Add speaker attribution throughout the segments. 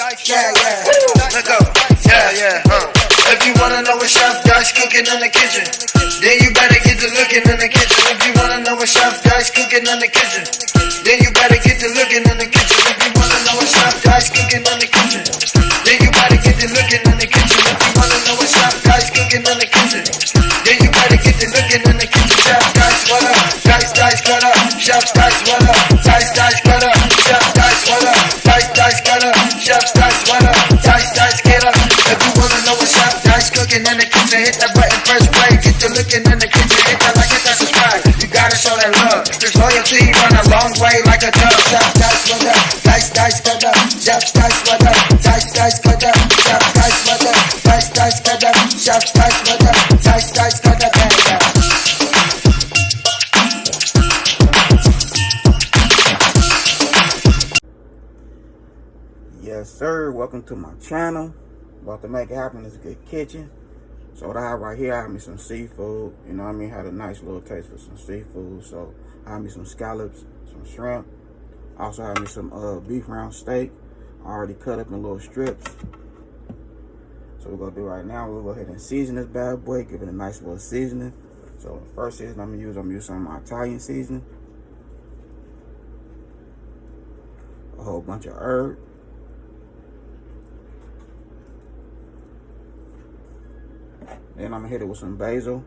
Speaker 1: Let go. If you wanna know what Chef Dice cooking in the kitchen, then you better get to looking in the kitchen. If you wanna know what Chef Dice cooking in the kitchen, then you better get to looking in the kitchen. If you wanna know what Chef Dice cooking in the kitchen, then you better get to looking in the kitchen. If you wanna know what Chef Dice cooking in the kitchen, then you better get to looking in the kitchen. Chef Dice, what up? Dice, cut up. Chef Dice, what up? Dice, cut up. Chef Dice, what up? Dice, cut up. Chef Dice, what up? Dice, get up. If you wanna know what Chef Dice cooking in the kitchen, hit that button, press play, get to looking in the kitchen, hit that like, hit that subscribe. You gotta show that love. This loyalty run a long way like a dove. Chef Dice, what up? Dice, cut up. Chef Dice, what up? Dice, cut up. Chef Dice, what up? Dice, cut up. Chef Dice, what up? Dice, cut up.
Speaker 2: Yes sir, welcome to my channel. About to make it happen. It's a good kitchen. So what I have right here, I have me some seafood. You know what I mean? Had a nice little taste for some seafood. So I have me some scallops, some shrimp. I also have me some beef round steak. I already cut up in little strips. So we're gonna do right now, we'll go ahead and season this bad boy, give it a nice little seasoning. So the first season I'm gonna use some of my Italian seasoning. A whole bunch of herbs. Then I'm gonna hit it with some basil.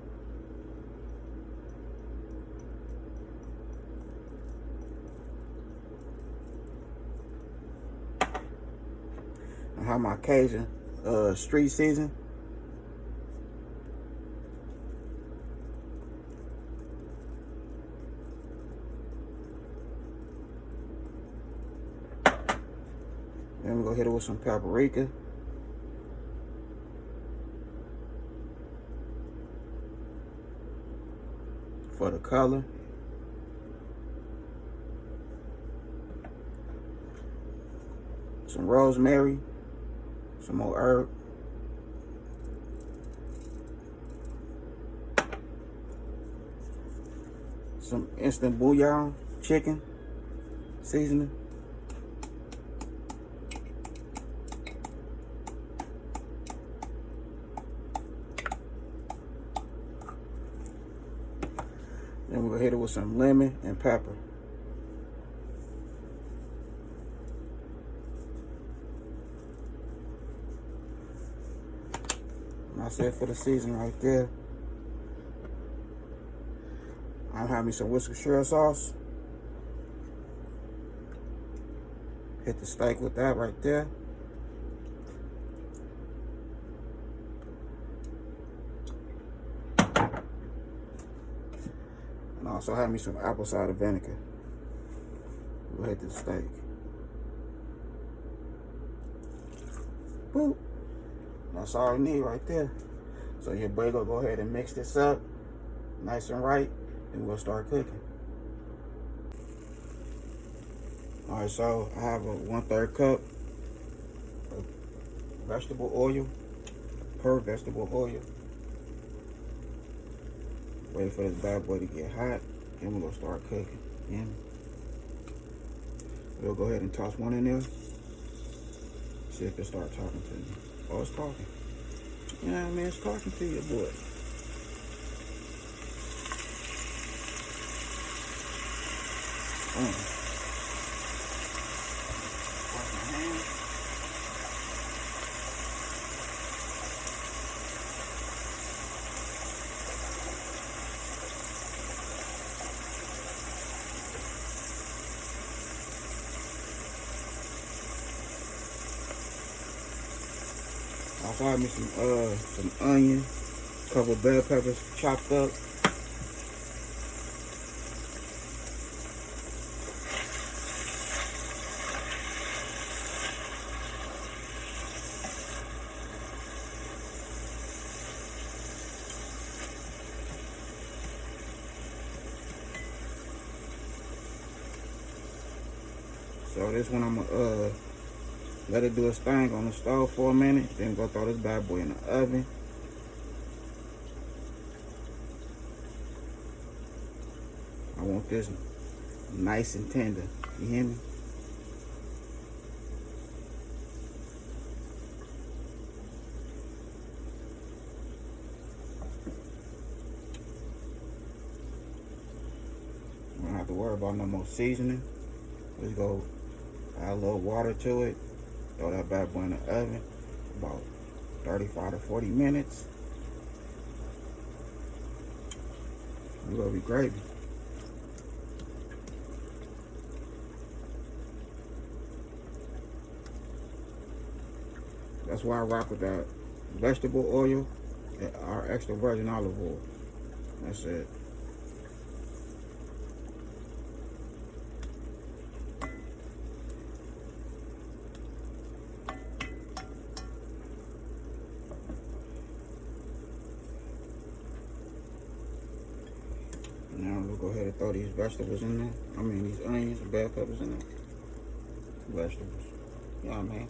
Speaker 2: I have my Cajun street season. Then we're gonna hit it with some paprika. For the color. Some rosemary. Some more herb. Some instant bouillon chicken seasoning. Then we're gonna hit it with some lemon and pepper. And that's it for the season right there. I'm having me some Worcestershire sauce. Hit the steak with that right there. And also have me some apple cider vinegar. We'll hit the steak. Boop. That's all we need right there. So your boy gonna go ahead and mix this up nice and right, and we'll start cooking. All right, so I have a 1/3 cup of vegetable oil, pure vegetable oil. Wait for this bad boy to get hot, and we're gonna start cooking. Yeah. We'll go ahead and toss one in there. See if it starts talking to me. Oh, it's talking. Yeah, man, it's talking to you, boy. Wash my hands. Also have me some onion, a couple of bell peppers chopped up. So this one I'm gonna let it do its thing on the stove for a minute, then go throw this bad boy in the oven. I want this nice and tender, you hear me? have to worry about no more seasoning. Let's go add a little water to it. Throw that bad boy in the oven for about 35 to 40 minutes. It's gonna be gravy. That's why I rock with that vegetable oil and our extra virgin olive oil. That's it. Now we'll go ahead and throw these vegetables in there. I mean these onions and bell peppers in there. Vegetables. You know what I mean?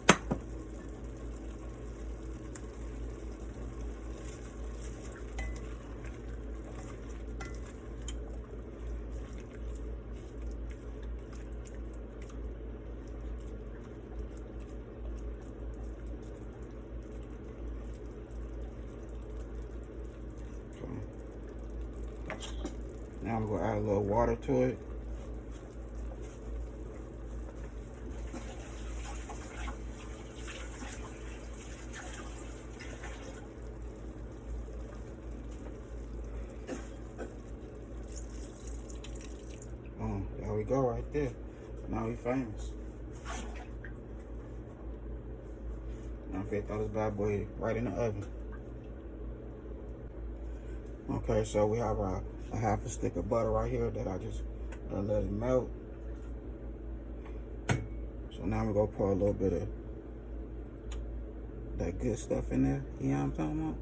Speaker 2: Now we're gonna add a little water to it. There we go right there. Now we famous. Now I'm gonna throw this bad boy right in the oven. Okay, so we have a half a stick of butter right here that I just let it melt. So now we're gonna pour a little bit of that good stuff in there. You know what I'm talking about?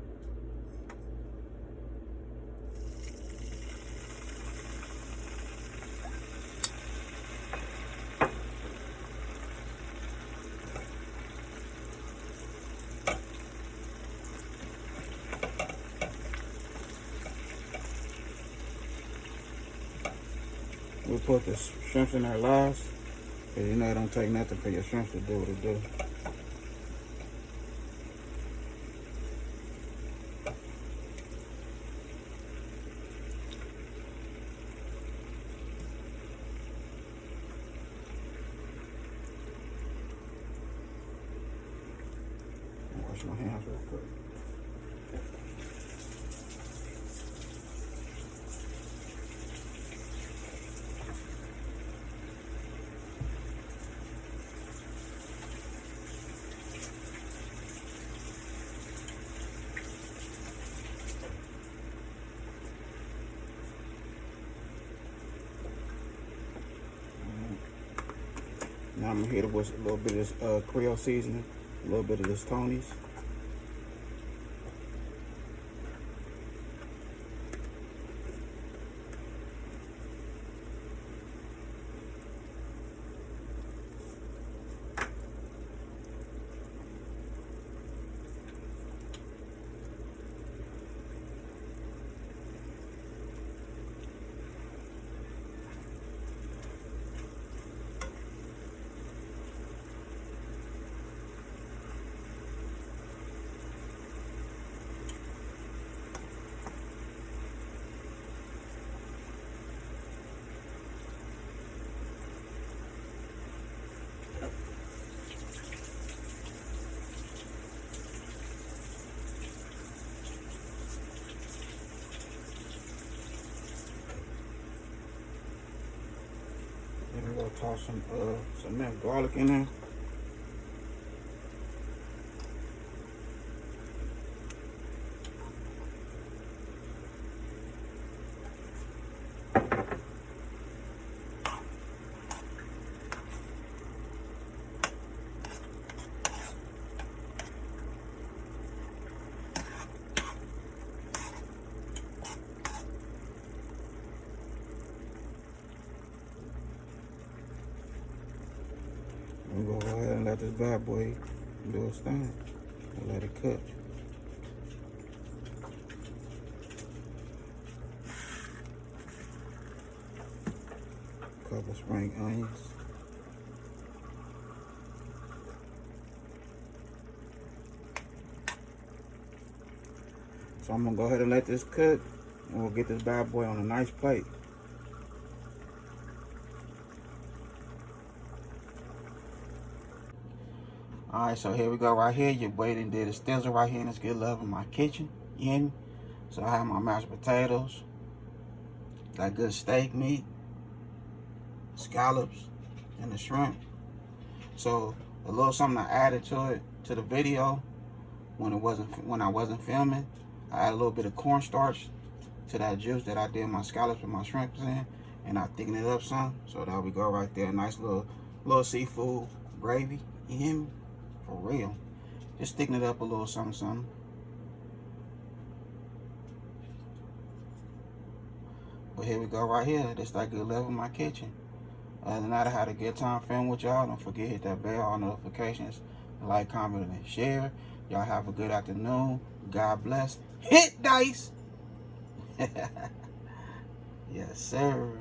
Speaker 2: We put the shrimps in there last, because you know it don't take nothing for your shrimps to do what it do. Wash my hands real quick. Now I'm gonna hit it with a little bit of this Creole seasoning, a little bit of this Tony's. Then we're gonna toss some minced garlic in there. We're gonna go ahead and let this bad boy do its thing and let it cook. Couple spring onions. So I'm gonna go ahead and let this cook, and we'll get this bad boy on a nice plate. Alright, so here we go right here. Your boy done did a stencil right here in this good love in my kitchen. You hear me? So I have my mashed potatoes, that good steak meat, scallops, and the shrimp. So a little something I added to it, to the video when I wasn't filming. I added a little bit of cornstarch to that juice that I did my scallops and my shrimps in, and I thickened it up some. So there we go right there. Nice little seafood gravy. You hear me? For real. Just thickening it up a little something. But here we go right here. This that good love in my kitchen. Other than that, I had a good time filming with y'all. Don't forget, hit that bell, all notifications, like, comment, and share. Y'all have a good afternoon. God bless. Hit dice. Yes, sir.